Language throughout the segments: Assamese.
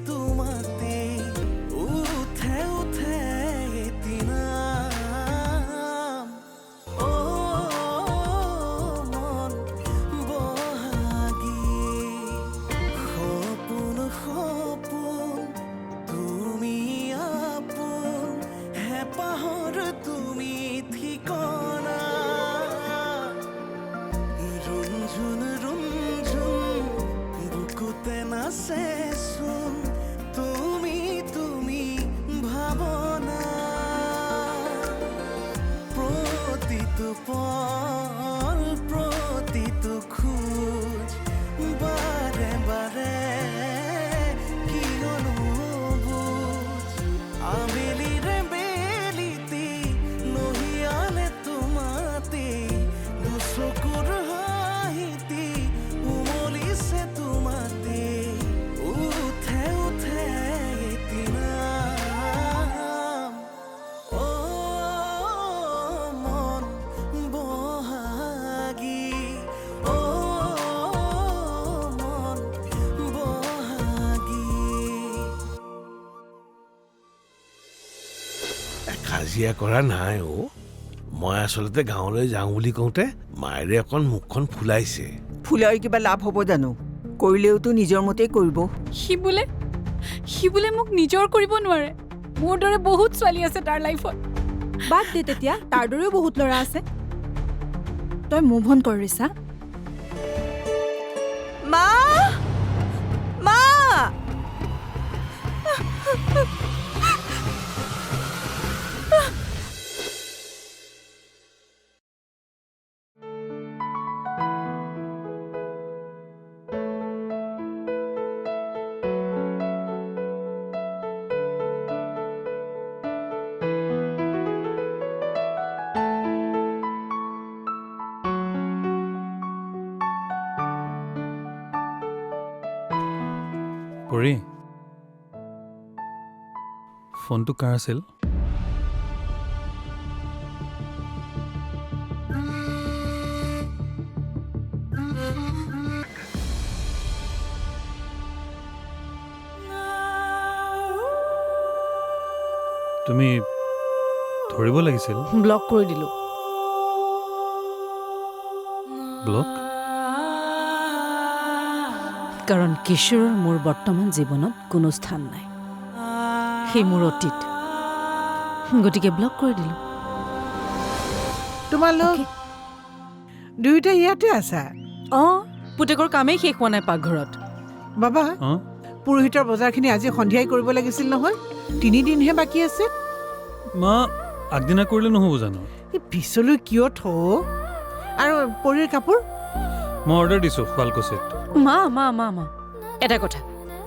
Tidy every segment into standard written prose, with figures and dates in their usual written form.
তোমাতে উঠে উঠে এটি নাম ও মন বহাগী সপোন সপোন তুমি আপোন হেঁপাহৰ তুমি ঠিকনা ৰুণঝুন ৰুণঝুন বুকুতে নাচেচোন তুমি তুমি ভাৱনা প্ৰতিটো পল প্ৰতিটো খোজ বাৰে বাৰে কিয়নো বুজ আবেলিৰে বেলিতি নহিয়ালে তোমাতে দুচকুৰ হাঁহিতি উমলিছে তোমাতে উঠে উঠে এটি নাম ও মন বহাগী ও মন বহাগী কাজিয়া কৰা নাই অ মই আচলতে গাঁৱলৈ যাওঁ বুলি কওঁতে মায়েৰে অকণ মুখখন ফুলাইছে ফুলাই কিবা লাভ হ'ব জানো কৰিলেওতো নিজৰ মতেই কৰিব সি বোলে মোক নিজৰ কৰিব নোৱাৰে মোৰ দৰে বহুত ছোৱালী আছে তাৰ লাইফত বাদ দে তেতিয়া তাৰ দৰেও বহুত ল'ৰা আছে তই মুভ অন কৰ ৰিছা মা মা পৰি ফোনটো কাৰ আছিল তুমি ধৰিব লাগিছিল ব্লক কৰি দিলো ব্লক কাৰণ কিশোৰৰ মোৰ বৰ্তমান জীৱনত কোনো স্থান নাই সি মোৰ অতীত গতিকে ব্লক কৰি দিলো তোমালোক দুয়োটা ইয়াতে আছা অঁ পুতেকৰ কামেই শেষ হোৱা নাই পাকঘৰত বাবা অঁ পুৰোহিতৰ বজাৰখিনি আজি সন্ধিয়াই কৰিব লাগিছিল নহয় 3 দিনহে বাকী আছে মা আগদিনা কৰিলে নহ'ব জানো এই পিছলৈ কিয় থওঁ আৰু পৰীৰ কাপোৰ মই অৰ্ডাৰ দিছোঁ শুৱালকুছিত মা মা মা মা এটা কথা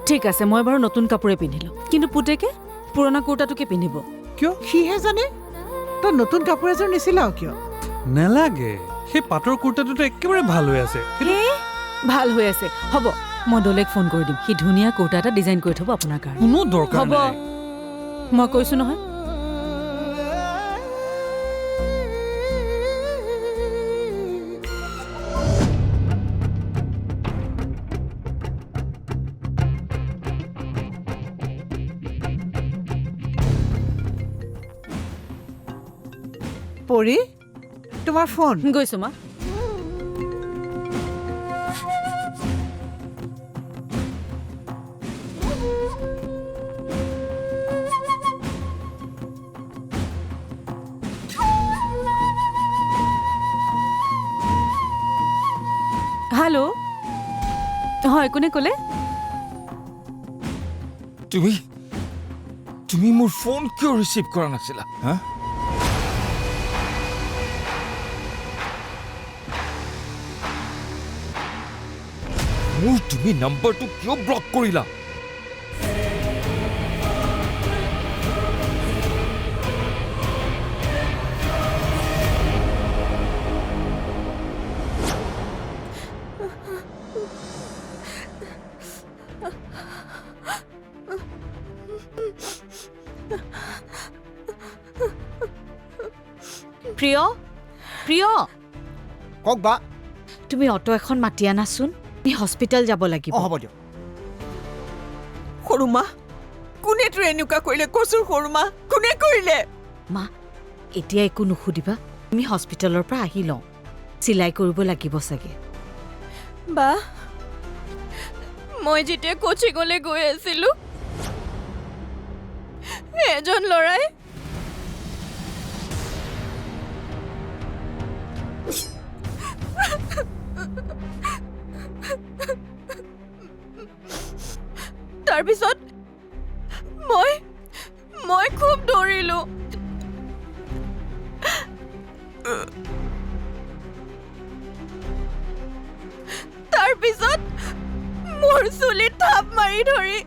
ঠিক আছে মই বাৰু নতুন কাপোৰে পিন্ধিলো কিন্তু পুতেকে পুৰণা কুৰ্তাটোকে পিন্ধিব কিয় সিহে জানে তই নতুন কাপোৰ এযোৰ নিছিলাও কিয় নেলাগে সেই পাটৰ কুৰ্তাটোতো একেবাৰে ভাল হৈ আছে ভাল হৈ আছে হ'ব মই দলেক ফোন কৰি দিম সি ধুনীয়া কুৰ্তা এটা ডিজাইন কৰি থ'ব আপোনাৰ কাৰণে কোনো দৰকাৰ হ'ব নাই মই কৈছো নহয় পৰী তোমাৰ ফোন গৈছো মা হেল্ল' হয় কোনে ক'লে তুমি মোৰ ফোন কিয় ৰিচিভ কৰা নাছিলা হা মোৰ তুমি নম্বৰটো কিয় ব্লক কৰিলা প্ৰিয় প্ৰিয় কক বা তুমি অটো এখন মাতি আনাচোন আমি হস্পিটেল যাব লাগিব হ'ব দিয়ক সৰু মা কোনে তোৰ এনেকুৱা কৰিলে কচোন সৰু মা কোনে কৰিলে মা এতিয়া একো নুসুধিবা আমি হস্পিটেলৰ পৰা আহি লওঁ চিলাই কৰিব লাগিব চাগে বা মই যেতিয়া কোচিঙলৈ গৈ আছিলো এজন ল'ৰাই তাৰপিছত মই খুব দৌৰিলো তাৰপিছত মোৰ চুলিত থাপ মাৰি ধৰি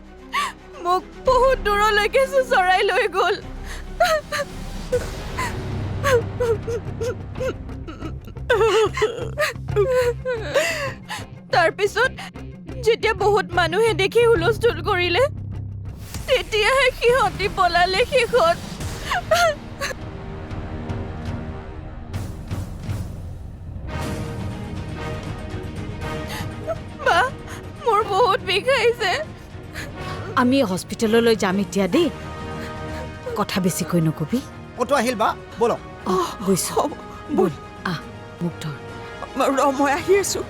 মোক বহুত দূৰলৈকে চুচৰাই লৈ গ'ল তাৰপিছত যেতিয়া বহুত মানুহে দেখি হুলস্থুল কৰিলে তেতিয়াহে সিহঁতি পলালে শেষত বা মোৰ বহুত বিষাইছে আমি হস্পিটেললৈ যাম এতিয়া দেই কথা বেছিকৈ নকবি অটো আহিল বা ব'লক গৈছো ব'ল আহ মোক ধৰ মই আহি আছো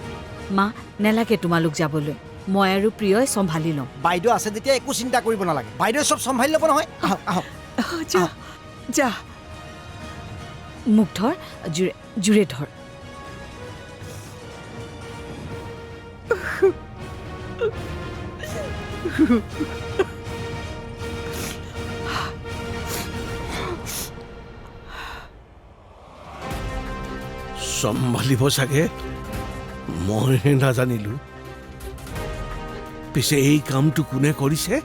মা নেলাগে তোমালোক যাবলৈ মই আৰু প্ৰিয়ই চম্ভালি ল'ম বাইদেউ আছে যেতিয়া একো চিন্তা কৰিব নালাগে বাইদেউ চব চম্ভালি ল'ব নহয় আহক আহক যা যা মোক ধৰ জোৰে ধৰ চম্ভালিব চাগে মইহে নাজানিলো পিছে এই কামটো কোনে কৰিছে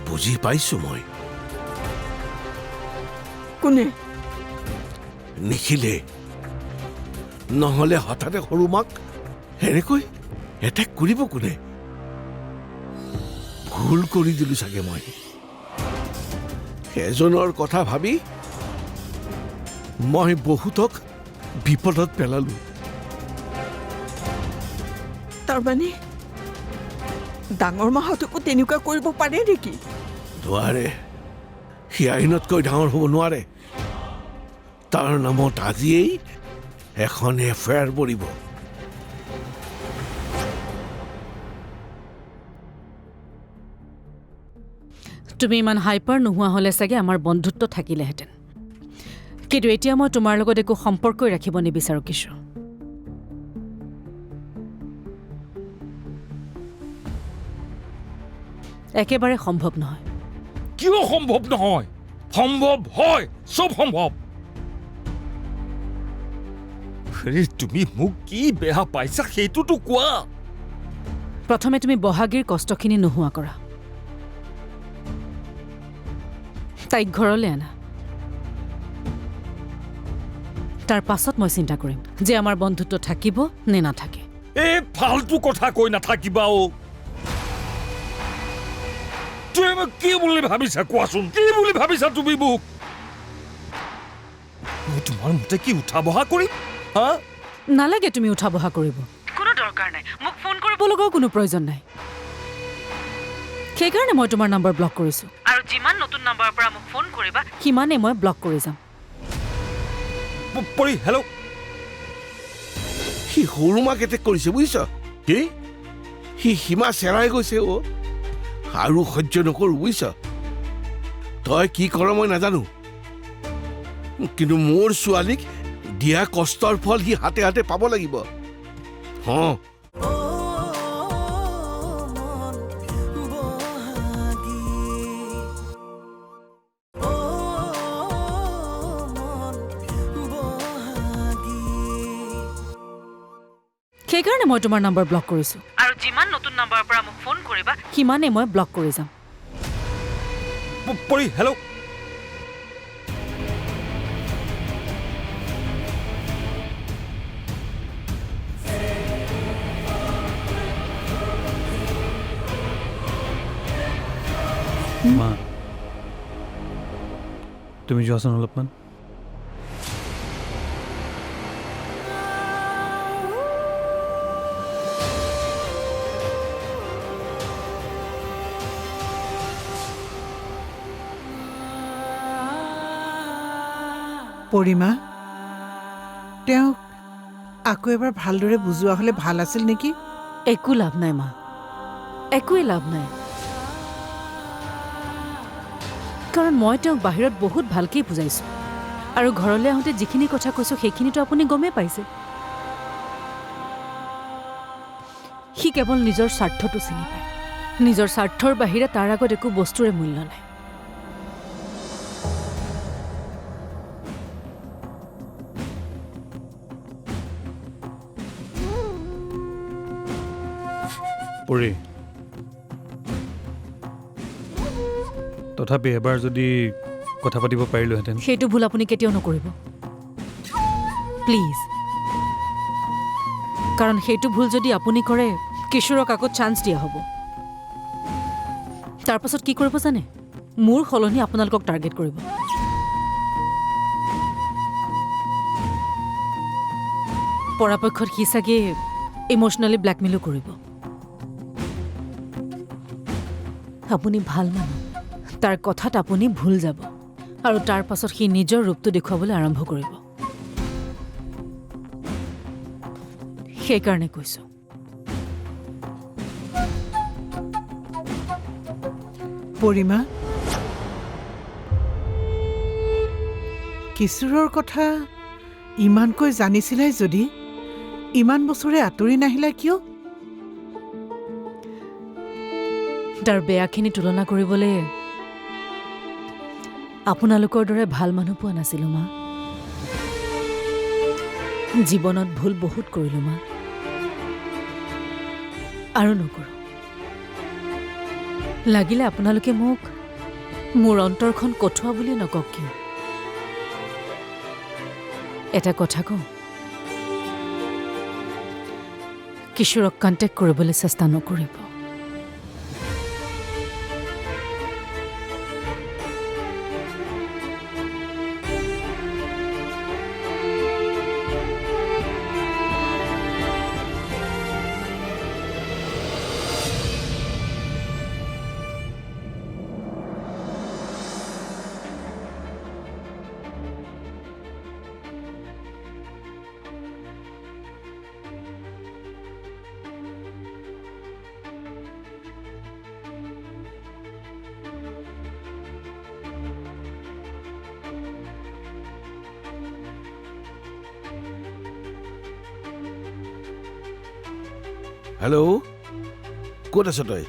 বুজি পাইছো মই কোনে নিখিলে নহলে হঠাতে সৰু মাক এনেকৈ এটেক কৰিব কোনে ভুল কৰি দিলো চাগে মই এজনৰ কথা ভাবি মই বহুতক বিপদত পেলালো তাৰমানে ডাঙৰ মাহঁতকো তেনেকুৱা কৰিব পাৰে নেকি নোৱাৰে সি আইনতকৈ ডাঙৰ হ'ব নোৱাৰে তাৰ নামত আজিয়েই এখন এফআইআৰ পৰিব তুমি ইমান হাইপাৰ নোহোৱা হ'লে চাগে আমাৰ বন্ধুত্ব থাকিলেহেঁতেন কিন্তু এতিয়া মই তোমাৰ লগত একো সম্পৰ্কই ৰাখিব নিবিচাৰোঁ কিশোৰ একেবাৰে সম্ভৱ নহয় কিয় সম্ভৱ নহয় সম্ভৱ হয় চব সম্ভৱ তুমি মোক কি বেয়া পাইছা সেইটোতো কোৱা প্ৰথমে তুমি বহাগীৰ কষ্টখিনি নোহোৱা কৰা তাইক ঘৰলৈ আনা তাৰ পাছত মই চিন্তা কৰিম যে আমাৰ বন্ধুত্ব থাকিব নে নাথাকে এই ফালতু কথা কৈ নাথাকিবা তুমি মোক কি বুলি ভাবিছা কোৱাচোন কি বুলি ভাবিছা তুমি মোক মই তোমাৰ মতে কি উঠা বহা কৰিম হা নালাগে তুমি উঠা বহা কৰিব কোনো দৰকাৰ নাই মোক ফোন কৰিব লগাও কোনো প্ৰয়োজন নাই সেইকাৰণে মই তোমাৰ নম্বৰ ব্লক কৰিছো আৰু যিমান নতুন নম্বৰৰ পৰা মোক ফোন কৰিবা সিমানে মই ব্লক কৰি যাম পৰি হেল্ল' সি সৰু মাক এটেক কৰিছে বুজিছ কি সি সীমা চেৰাই গৈছে আৰু সহ্য নকৰো বুজিছ তই কি কৰ মই নাজানো কিন্তু মোৰ ছোৱালীক দিয়া কষ্টৰ ফল সি হাতে হাতে পাব লাগিব সেইকাৰণে মই তোমাৰ নম্বৰ ব্লক কৰিছো আৰু যিমান নতুন নম্বৰৰ পৰা মোক ফোন কৰিবা সিমানে মই ব্লক কৰি যাম পৰি হেল্ল' মা তুমি যোৱাচোন অলপমান পৰিমা তেওঁক আকৌ এবাৰ ভালদৰে বুজোৱা হ'লে ভাল আছিল নেকি? একো লাভ নাই মা, একোৱেই লাভ নাই। কাৰণ মই তেওঁক বাহিৰত বহুত ভালকেই বুজাইছোঁ, আৰু ঘৰলৈ আহোঁতে যিখিনি কথা কৈছোঁ সেইখিনিতো আপুনি গমেই পাইছে। সি কেৱল নিজৰ স্বাৰ্থটো চিনি পায়। নিজৰ স্বাৰ্থৰ বাহিৰে তাৰ আগত একো বস্তুৰে মূল্য নাই। পৰি তথাপি এবাৰ যদি কথা পাতিব পাৰিলোহেঁতেন। সেইটো ভুল আপুনি কেতিয়াও নকৰিব প্লিজ। কাৰণ সেইটো ভুল যদি আপুনি কৰে, কিশোৰক আকৌ চান্স দিয়া হ'ব। তাৰ পাছত কি কৰিব জানে? মোৰ সলনি আপোনালোকক টাৰ্গেট কৰিব। পৰাপক্ষত সি চাগে ইম'চনেলি ব্লেকমেইলো কৰিব। আপুনি ভাল মানুহ, তাৰ কথাত আপুনি ভুল যাব, আৰু তাৰ পাছত সি নিজৰ ৰূপটো দেখুৱাবলৈ আৰম্ভ কৰিব। সেইকাৰণে কৈছোঁ। পৰিমা, কিশোৰৰ কথা ইমানকৈ জানিছিলাই যদি ইমান বছৰে আঁতৰি নাহিলা কিয়? তাৰ বেয়াখিনি তুলনা কৰিবলৈ আপোনালোকৰ দৰে ভাল মানুহ পোৱা নাছিলোঁ মা। জীৱনত ভুল বহুত কৰিলোঁ মা, আৰু নকৰোঁ। লাগিলে আপোনালোকে মোক মোৰ অন্তৰখন কঠোৱা বুলিয়ে নকওক কিয়। এটা কথা কওঁ, কিশোৰক কণ্টেক্ট কৰিবলৈ চেষ্টা নকৰিব। হেল্ল', ক'ত আছ তই?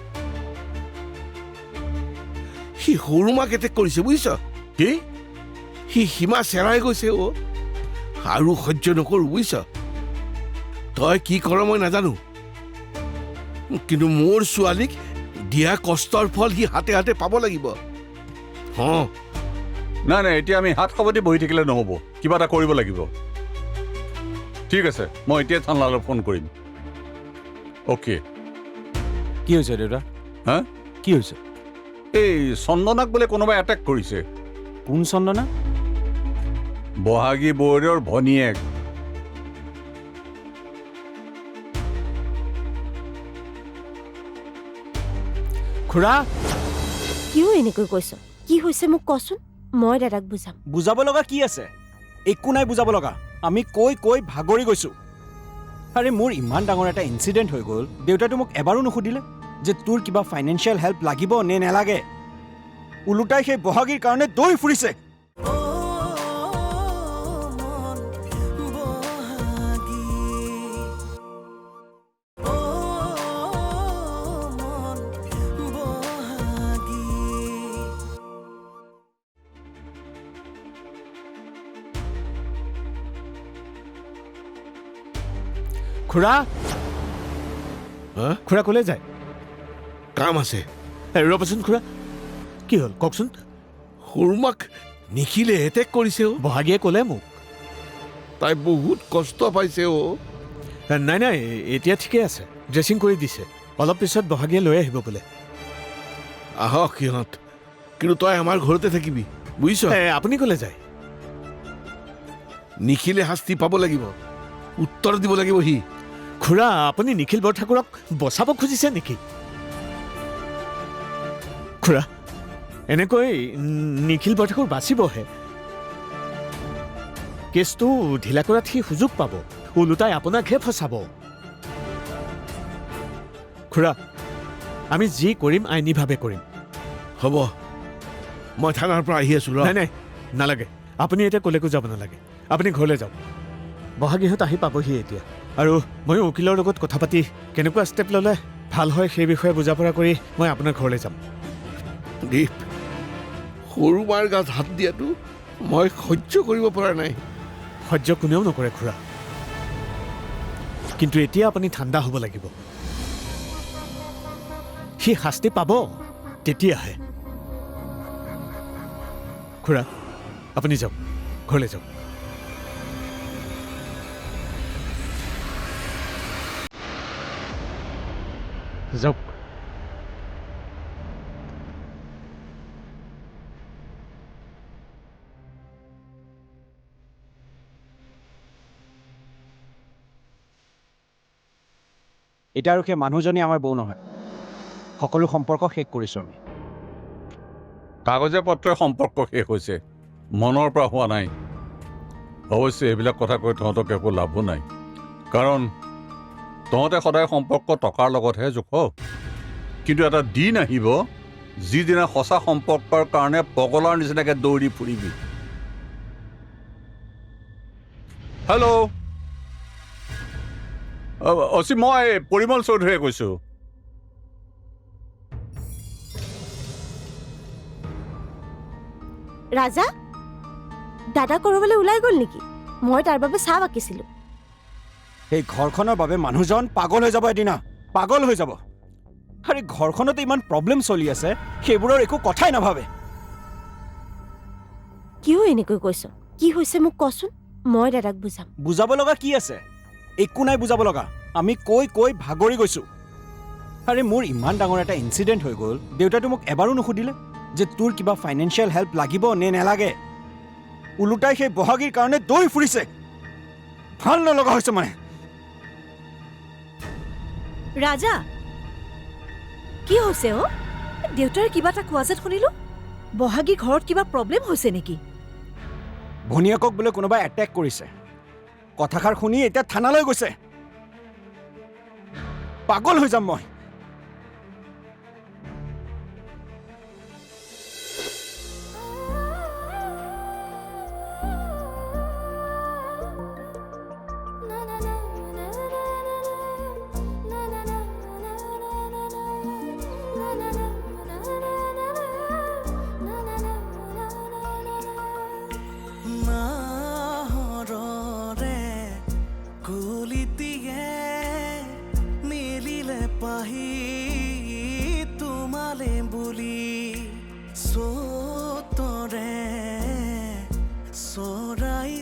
সি সৰু মাক এটেক কৰিছে বুজিছ? কি? সি সীমা চেৰাই গৈছে অ', আৰু সহ্য নকৰোঁ বুজিছ? তই কি কৰ মই নাজানো, কিন্তু মোৰ ছোৱালীক দিয়া কষ্টৰ ফল সি হাতে হাতে পাব লাগিব। নাই নাই, এতিয়া আমি হাত সাৱটি বহি থাকিলে নহ'ব, কিবা এটা কৰিব লাগিব। ঠিক আছে, মই এতিয়া থানালৈ ফোন কৰিম। অ'কে। কি হৈছে দেউতা? হা? কি হৈছে? এই চন্দনাক বোলে কোনোবাই এটেক কৰিছে। কোন চন্দনা? বহাগী বৌৰৰ ভনীয়েক। খুৰা, কিয় এনেকৈ কৈছ? কি হৈছে মোক কচোন, মই দাদাক বুজাম। বুজাব লগা কি আছে? একো নাই বুজাব লগা। আমি কৈ কৈ ভাগৰি গৈছো। আৰে মোৰ ইমান ডাঙৰ এটা ইনচিডেণ্ট হৈ গ'ল, দেউতাইতো মোক এবাৰো নুসুধিলে যে তোৰ কিবা ফাইনেন্সিয়েল হেল্প লাগিব নে নেলাগে। ওলোটাই সেই বহাগীৰ কাৰণে দৌৰি ফুৰিছে। খুৰা, খুৰা ক'লে যায়? কাম আছে। ৰ'বচোন খুৰা, কি হ'ল কওকচোন? সৰু মাক নিখিলে এটেক কৰিছে অ'। বহাগীয়ে ক'লে মোক। তাই বহুত কষ্ট পাইছে অ'। নাই নাই, এতিয়া ঠিকে আছে, ড্ৰেছিং কৰি দিছে। অলপ পিছত বহাগীয়ে লৈ আহিব বোলে। আহক সিহঁত, কিন্তু তই আমাৰ ঘৰতে থাকিবি বুজিছ? আপুনি ক'লে যায়? নিখিলে শাস্তি পাব লাগিব, উত্তৰ দিব লাগিব সি। খুৰা, আপুনি নিখিল বৰঠাকুৰক বচাব খুজিছে নেকি? খুৰা, এনেকৈ নিখিল বৰঠাকুৰ বাচিবহে। কেছটো ঢিলা কৰাত সি সুযোগ পাব ওলোটাই আপোনাকহে ফচাব খুৰা আমি যি কৰিম আইনীভাৱে কৰিম হ'ব মই থানাৰ পৰা আহি আছোঁ ৰ নাই নাই নালাগে আপুনি এতিয়া ক'লৈকো যাব নালাগে আপুনি ঘৰলৈ যাওক বহাগীহঁত আহি পাবহি এতিয়া আৰু ময়ো উকিলৰ লগত কথা পাতি কেনেকুৱা ষ্টেপ ল'লে ভাল হয় সেই বিষয়ে বুজা পৰা কৰি মই আপোনাৰ ঘৰলৈ যাম দীপ সৰু মাৰ গাত হাত দিয়াটো মই সহ্য কৰিব পৰা নাই সহ্য কোনেও নকৰে খুৰা কিন্তু এতিয়া আপুনি ঠাণ্ডা হ'ব লাগিব সি শাস্তি পাব তেতিয়াহে খুৰা আপুনি যাওক ঘৰলৈ যাওক যাওক এতিয়া আৰু সেই মানুহজনী আমাৰ বৌ নহয় সকলো সম্পৰ্ক শেষ কৰিছোঁ আমি কাগজে পত্ৰই সম্পৰ্ক শেষ হৈছে মনৰ পৰা হোৱা নাই অৱশ্যে এইবিলাক কথা কৈ তহঁতক একো লাভো নাই কাৰণ তহঁতে সদায় সম্পৰ্ক টকাৰ লগতহে জোখ কিন্তু এটা দিন আহিব যিদিনা সঁচা সম্পৰ্কৰ কাৰণে পগলাৰ নিচিনাকৈ দৌৰি ফুৰিবি হেল্ল' অচি মই পৰিমল চৌধুৰীয়ে কৈছোঁ ৰাজা দাদা কৰবালৈ ওলাই গ'ল নেকি মই তাৰ বাবে চাহ বাকিছিলোঁ এই ঘৰখনৰ বাবে মানুহজন পাগল হৈ যাব এদিনা পাগল হৈ যাব আৰে ঘৰখনতে ইমান প্ৰব্লেম চলি আছে সেইবোৰৰ একো কথাই নাভাবে কিয় এনেকৈ কৈছ কি হৈছে মোক কচোন মই দাদাক বুজাম বুজাব লগা কি আছে একো নাই বুজাব লগা আমি কৈ কৈ ভাগৰি গৈছোঁ আৰে মোৰ ইমান ডাঙৰ এটা ইনচিডেণ্ট হৈ গ'ল দেউতাইতো মোক এবাৰো নুসুধিলে যে তোৰ কিবা ফাইনেন্সিয়েল হেল্প লাগিব নে নালাগে ওলোটাই সেই বহাগীৰ কাৰণে দৌৰি ফুৰিছে ভাল নলগা হৈছে মানে ৰাজা কি হৈছে অ দেউতাৰ কিবা এটা কোৱা যেন শুনিলো বহাগী ঘৰত কিবা প্ৰব্লেম হৈছে নেকি ভনীয়েকক বোলে কোনোবাই এটেক কৰিছে কথাষাৰ শুনি এতিয়া থানালৈ গৈছে পাগল হৈ যাম মই নাহৰৰে কুলিটিয়ে মিলিলে পাহি তোমালে বুলি চতৰে চৰাই